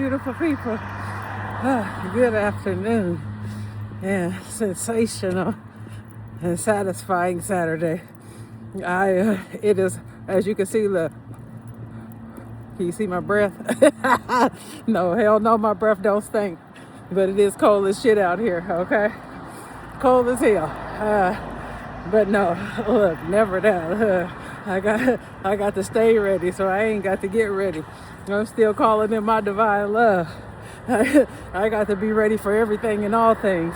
beautiful people. Good afternoon. Yeah, sensational and satisfying Saturday. It is, as you can see, look. Can you see my breath? No, hell no, my breath don't stink. But it is cold as shit out here, okay? Cold as hell. But no, look, never that. I got to stay ready, so I ain't got to get ready. I'm still calling in my divine love. I got to be ready for everything and all things,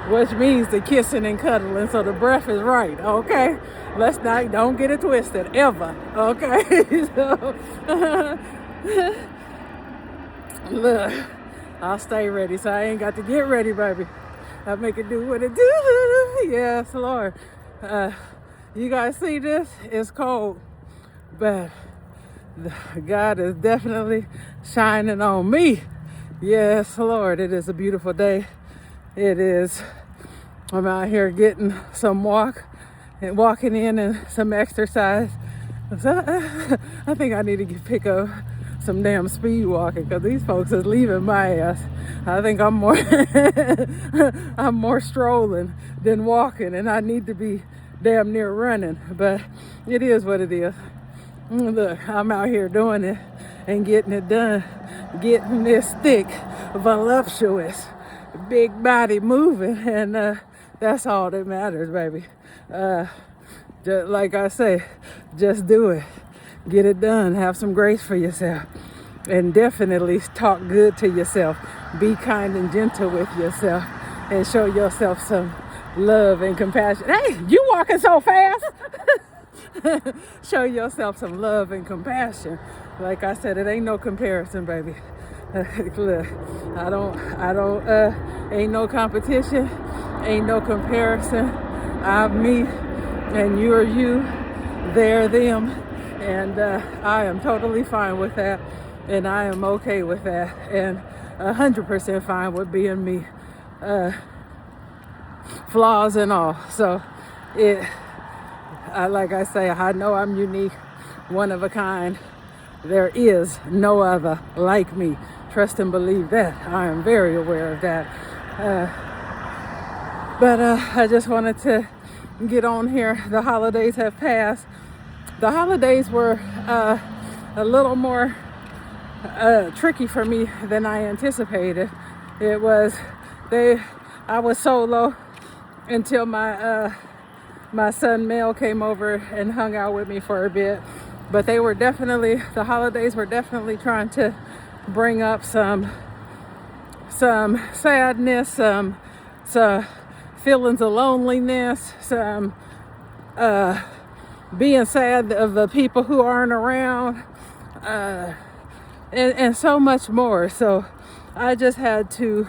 which means the kissing and cuddling, so the breath is right, okay? Don't get it twisted, ever, okay? So, look, I'll stay ready, so I ain't got to get ready, baby. I make it do what it do. Yes, Lord. You guys see this? It's cold, but God is definitely shining on me. Yes, Lord. It is a beautiful day. It is. I'm out here getting some walking in and some exercise. So I think I need to pick up some damn speed walking because these folks is leaving my ass. I think I'm more strolling than walking, and I need to be damn near running, but it is what it is. Look, I'm out here doing it and getting it done, getting this thick, voluptuous, big body moving, and that's all that matters, baby. Just like I say, just do it, get it done, have some grace for yourself, and definitely talk good to yourself. Be kind and gentle with yourself, and show yourself some love and compassion. Hey, you walking so fast. Show yourself some love and compassion. Like I said, it ain't no comparison, baby. Look, ain't no competition, ain't no comparison. I'm me and you're you, they're them, and I am totally fine with that, and I am okay with that, and 100% fine with being me, flaws and all. So like I say, I know I'm unique, one of a kind. There is no other like me. Trust and believe that. I am very aware of that. But I just wanted to get on here. The holidays have passed. The holidays were a little more tricky for me than I anticipated. I was solo until my son Mel came over and hung out with me for a bit. But the holidays were definitely trying to bring up some sadness, some feelings of loneliness, some being sad of the people who aren't around, and so much more. So I just had to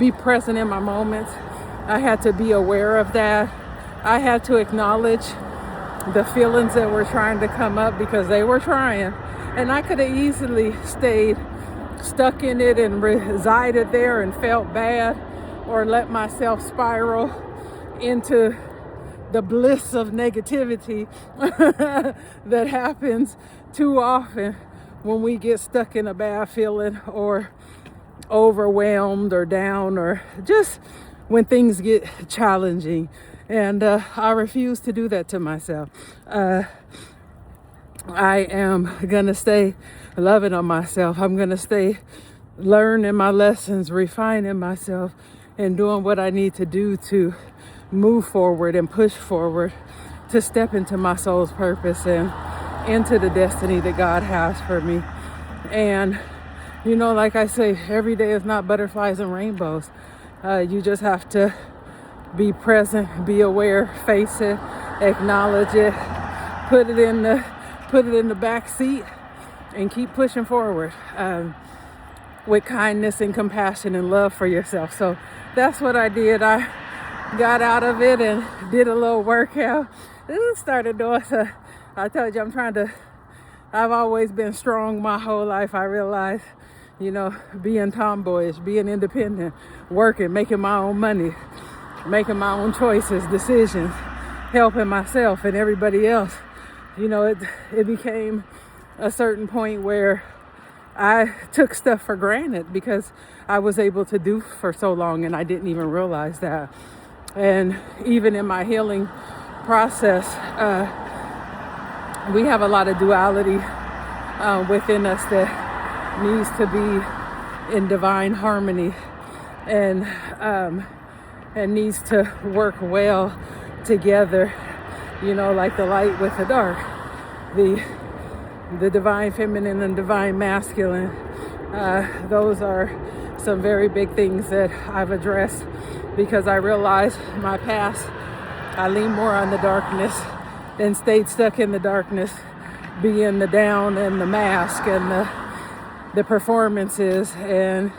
be present in my moments. I had to be aware of that. I had to acknowledge the feelings that were trying to come up, because they were trying, and I could have easily stayed stuck in it and resided there and felt bad, or let myself spiral into the bliss of negativity that happens too often when we get stuck in a bad feeling, or overwhelmed or down, or just when things get challenging. And I refuse to do that to myself. I am gonna stay loving on myself. I'm gonna stay learning my lessons, refining myself, and doing what I need to do to move forward and push forward, to step into my soul's purpose and into the destiny that God has for me. And like I say, every day is not butterflies and rainbows. You just have to be present, be aware, face it, acknowledge it, put it in the back seat, and keep pushing forward with kindness and compassion and love for yourself. So that's what I did. I got out of it and did a little workout. Started doing I told you I've always been strong my whole life. I realized, being tomboyish, being independent, working, making my own money, making my own choices, decisions, helping myself and everybody else. It became a certain point where I took stuff for granted because I was able to do for so long, and I didn't even realize that. And even in my healing process, we have a lot of duality within us that needs to be in divine harmony, and needs to work well together, like the light with the dark, the divine feminine and divine masculine. Those are some very big things that I've addressed because I realized my past, I leaned more on the darkness and stayed stuck in the darkness, being the down and the mask and the performances and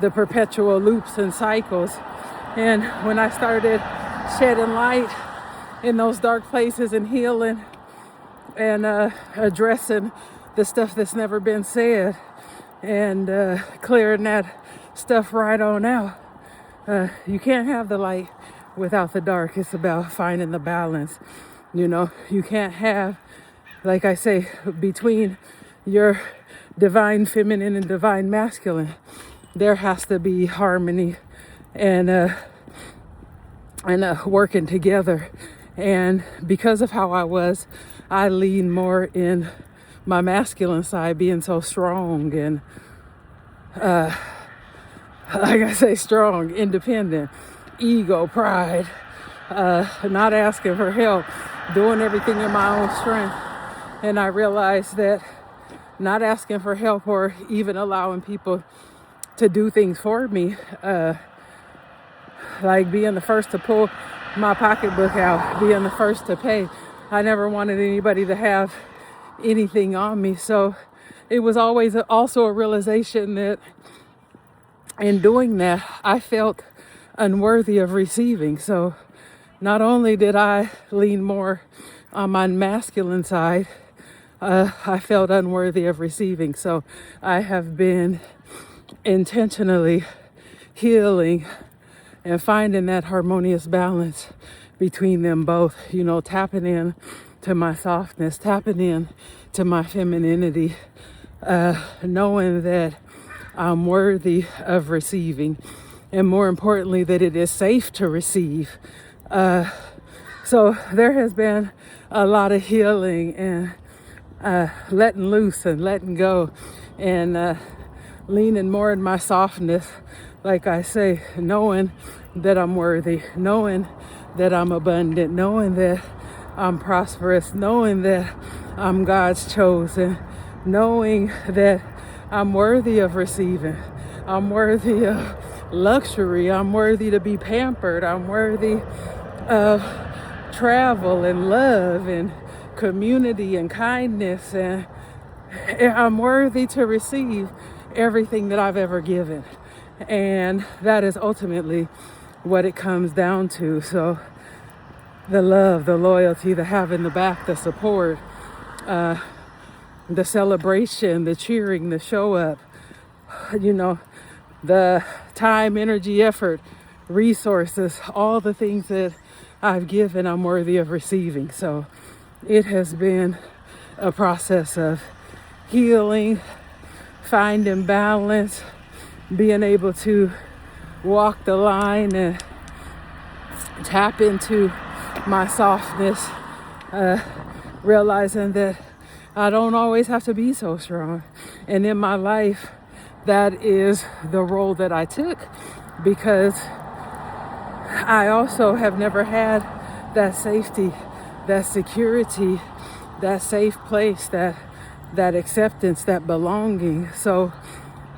the perpetual loops and cycles. And when I started shedding light in those dark places and healing and addressing the stuff that's never been said and clearing that stuff right on out, you can't have the light without the dark. It's about finding the balance. You can't have, like I say, between your divine feminine and divine masculine, there has to be harmony and working together. And because of how I was, I lean more in my masculine side, being so strong and like I say, strong, independent, ego, pride, not asking for help, doing everything in my own strength. And I realized that not asking for help or even allowing people to do things for me, like being the first to pull my pocketbook out, being the first to pay. I never wanted anybody to have anything on me. So it was always also a realization that in doing that, I felt unworthy of receiving. So not only did I lean more on my masculine side, I felt unworthy of receiving. So I have been intentionally healing and finding that harmonious balance between them both, tapping in to my softness, tapping in to my femininity, knowing that I'm worthy of receiving, and more importantly, that it is safe to receive. So there has been a lot of healing and letting loose and letting go and leaning more in my softness, like I say, knowing that I'm worthy, knowing that I'm abundant, knowing that I'm prosperous, knowing that I'm God's chosen, knowing that I'm worthy of receiving, I'm worthy of luxury, I'm worthy to be pampered, I'm worthy of travel and love and community and kindness, and I'm worthy to receive everything that I've ever given. And that is ultimately what it comes down to. So the love, the loyalty, the having the back, the support, the celebration, the cheering, the show up, the time, energy, effort, resources, all the things that I've given, I'm worthy of receiving. So it has been a process of healing, finding balance, being able to walk the line and tap into my softness, realizing that I don't always have to be so strong. And in my life, that is the role that I took, because I also have never had that safety, that security, that safe place, that acceptance, that belonging. So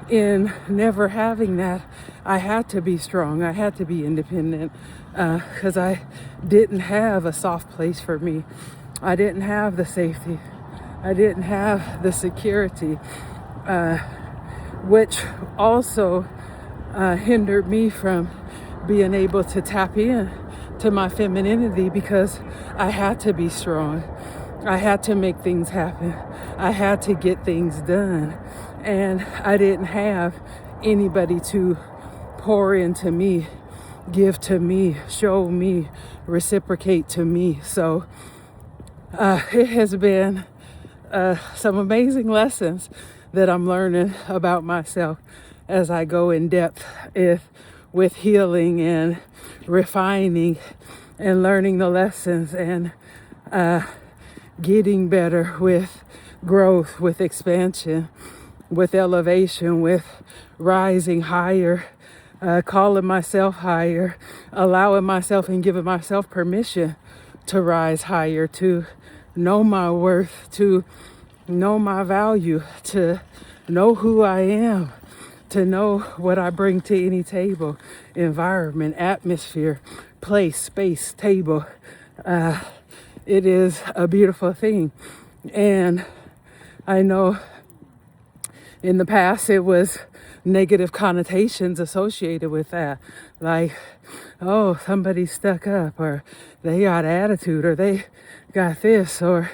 in never having that, I had to be strong. I had to be independent because I didn't have a soft place for me. I didn't have the safety. I didn't have the security, which also hindered me from being able to tap in to my femininity, because I had to be strong. I had to make things happen. I had to get things done. And I didn't have anybody to pour into me, give to me, show me, reciprocate to me. So it has been some amazing lessons that I'm learning about myself as I go in depth with healing and refining and learning the lessons and getting better with growth, with expansion, with elevation, with rising higher, calling myself higher, allowing myself and giving myself permission to rise higher, to know my worth, to know my value, to know who I am, to know what I bring to any table, environment, atmosphere, place, space, table. It is a beautiful thing. And I know in the past it was negative connotations associated with that. Like, oh, somebody's stuck up, or they got attitude, or they got this, or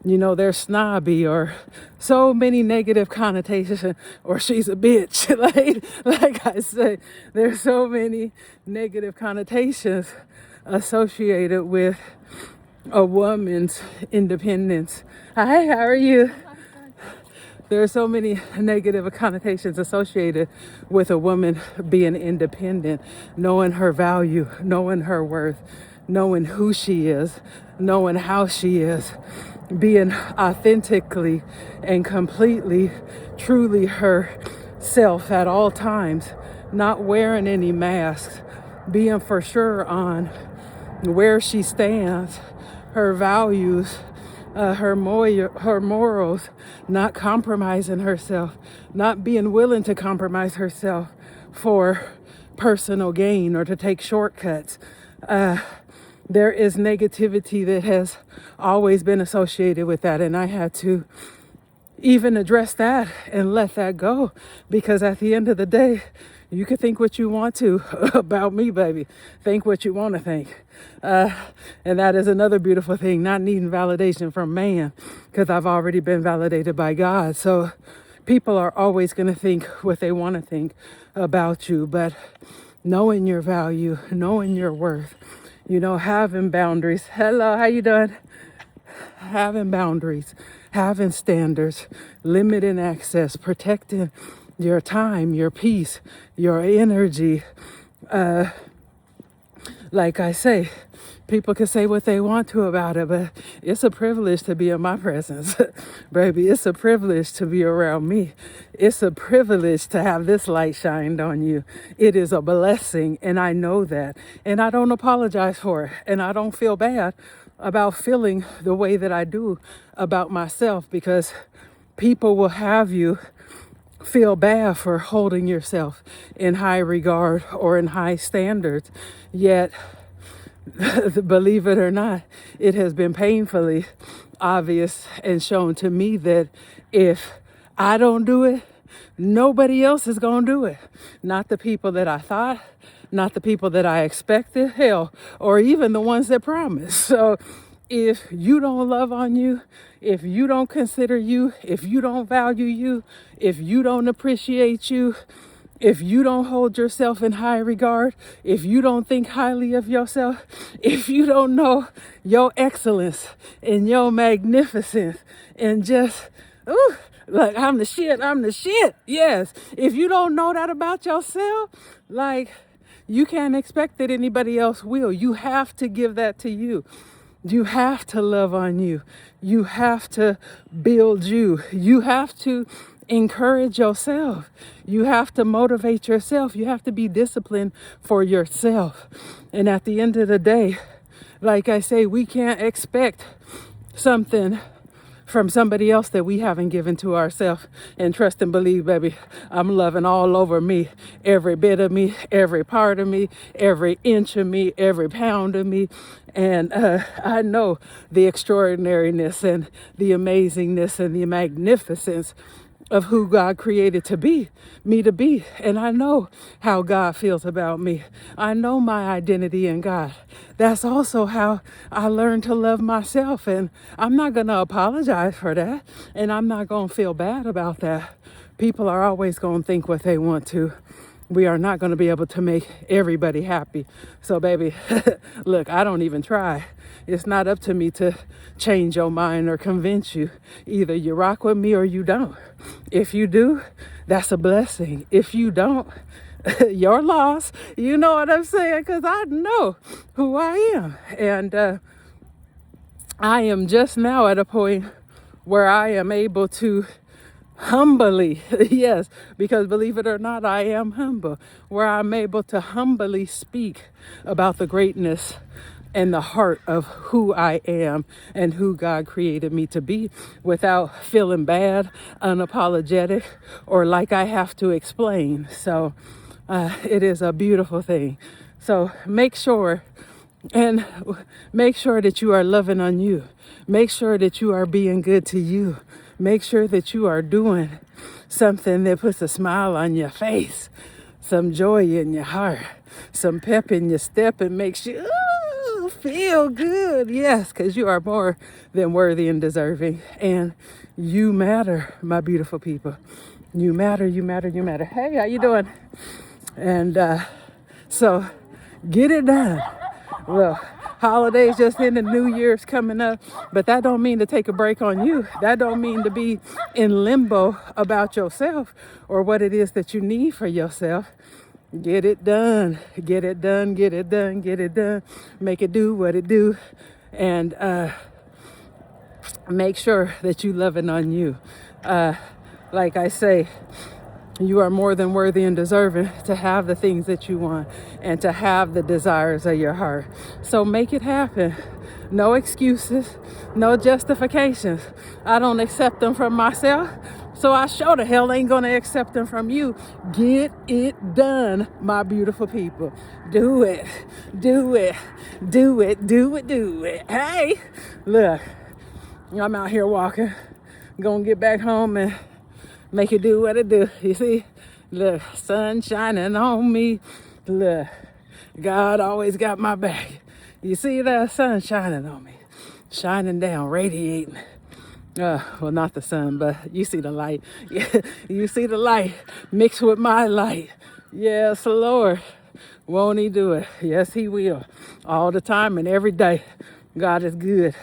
they're snobby, or so many negative connotations, or she's a bitch. like I said, there's so many negative connotations associated with a woman's independence. Hi, how are you? There are so many negative connotations associated with a woman being independent, knowing her value, knowing her worth, knowing who she is, knowing how she is, being authentically and completely, truly herself at all times, not wearing any masks, being for sure on where she stands, her values, her morals, not compromising herself, not being willing to compromise herself for personal gain or to take shortcuts. There is negativity that has always been associated with that, and I had to even address that and let that go, because at the end of the day, you can think what you want to about me, baby. Think what you want to think. And that is another beautiful thing, not needing validation from man, because I've already been validated by God. So people are always going to think what they want to think about you, but knowing your value, knowing your worth, having boundaries. Hello, how you doing? Having boundaries, having standards, limiting access, protecting your time, your peace, your energy. Like I say, people can say what they want to about it, but it's a privilege to be in my presence. Baby, it's a privilege to be around me. It's a privilege to have this light shined on you. It is a blessing, and I know that. And I don't apologize for it, and I don't feel bad about feeling the way that I do about myself, because people will have you feel bad for holding yourself in high regard or in high standards. Yet, believe it or not, it has been painfully obvious and shown to me that if I don't do it, nobody else is going to do it. Not the people that I thought, not the people that I expected, hell, or even the ones that promised. So if you don't love on you, if you don't consider you, if you don't value you, if you don't appreciate you, if you don't hold yourself in high regard, if you don't think highly of yourself, if you don't know your excellence and your magnificence and just, ooh, like I'm the shit. Yes. If you don't know that about yourself, like, you can't expect that anybody else will. You have to give that to you. You have to love on you. You have to build you. You have to encourage yourself. You have to motivate yourself. You have to be disciplined for yourself. And at the end of the day, like I say, we can't expect something from somebody else that we haven't given to ourselves. And trust and believe, baby, I'm loving all over me, every bit of me, every part of me, every inch of me, every pound of me. And I know the extraordinariness and the amazingness and the magnificence of who God created me to be. And I know how God feels about me. I know my identity in God. That's also how I learned to love myself. And I'm not going to apologize for that. And I'm not going to feel bad about that. People are always going to think what they want to. We are not going to be able to make everybody happy. So, baby, look, I don't even try. It's not up to me to change your mind or convince you. Either you rock with me or you don't. If you do, that's a blessing. If you don't, your loss. You know what I'm saying? Because I know who I am. And I am just now at a point where I am able to humbly, yes, because believe it or not, I am humble, where I'm able to humbly speak about the greatness and the heart of who I am and who God created me to be without feeling bad, unapologetic, or like I have to explain. So it is a beautiful thing. So make sure that you are loving on you. Make sure that you are being good to you. Make sure that you are doing something that puts a smile on your face, some joy in your heart, some pep in your step, and makes you feel good. Yes, because you are more than worthy and deserving. And you matter, my beautiful people. You matter, you matter, you matter. Hey, how you doing? And so get it done. Well, holidays just in, the New Year's coming up, but that don't mean to take a break on you. That don't mean to be in limbo about yourself or what it is that you need for yourself. Get it done. Get it done. Get it done. Get it done. Make it do what it do, and make sure that you loving on you. Like I say, you are more than worthy and deserving to have the things that you want and to have the desires of your heart. So make it happen. No excuses, no justifications. I don't accept them from myself, so I sure the hell ain't gonna accept them from you. Get it done, my beautiful people. Do it, do it, do it, do it, do it. Hey, look, I'm out here walking, gonna get back home and make it do what it do. You see, look, sun shining on me. Look, God always got my back. You see that sun shining on me, shining down, radiating. Well, not the sun, but you see the light. You see the light mixed with my light. Yes, Lord. Won't he do it? Yes, he will. All the time and every day. God is good.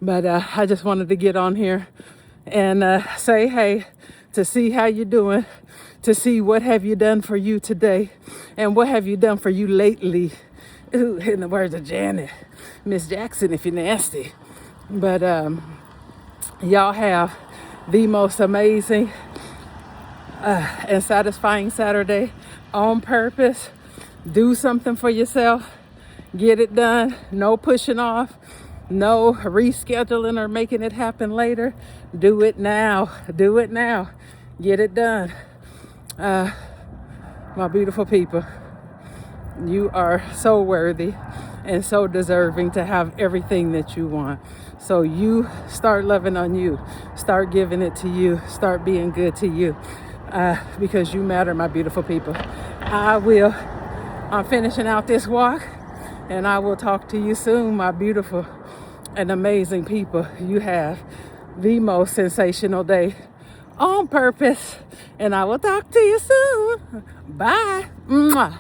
But I just wanted to get on here and say hey, to see how you're doing, to see what have you done for you today, and what have you done for you lately. Ooh, in the words of Janet, Miss Jackson, if you're nasty. But y'all have the most amazing and satisfying Saturday on purpose. Do something for yourself. Get it done. No pushing off. No rescheduling or making it happen later. Do it now. Do it now. Get it done. My beautiful people, you are so worthy and so deserving to have everything that you want. So you start loving on you. Start giving it to you. Start being good to you. Because you matter, my beautiful people. I'm finishing out this walk, and I will talk to you soon, my beautiful and amazing people. You have the most sensational day on purpose, and I will talk to you soon. Bye. Mwah.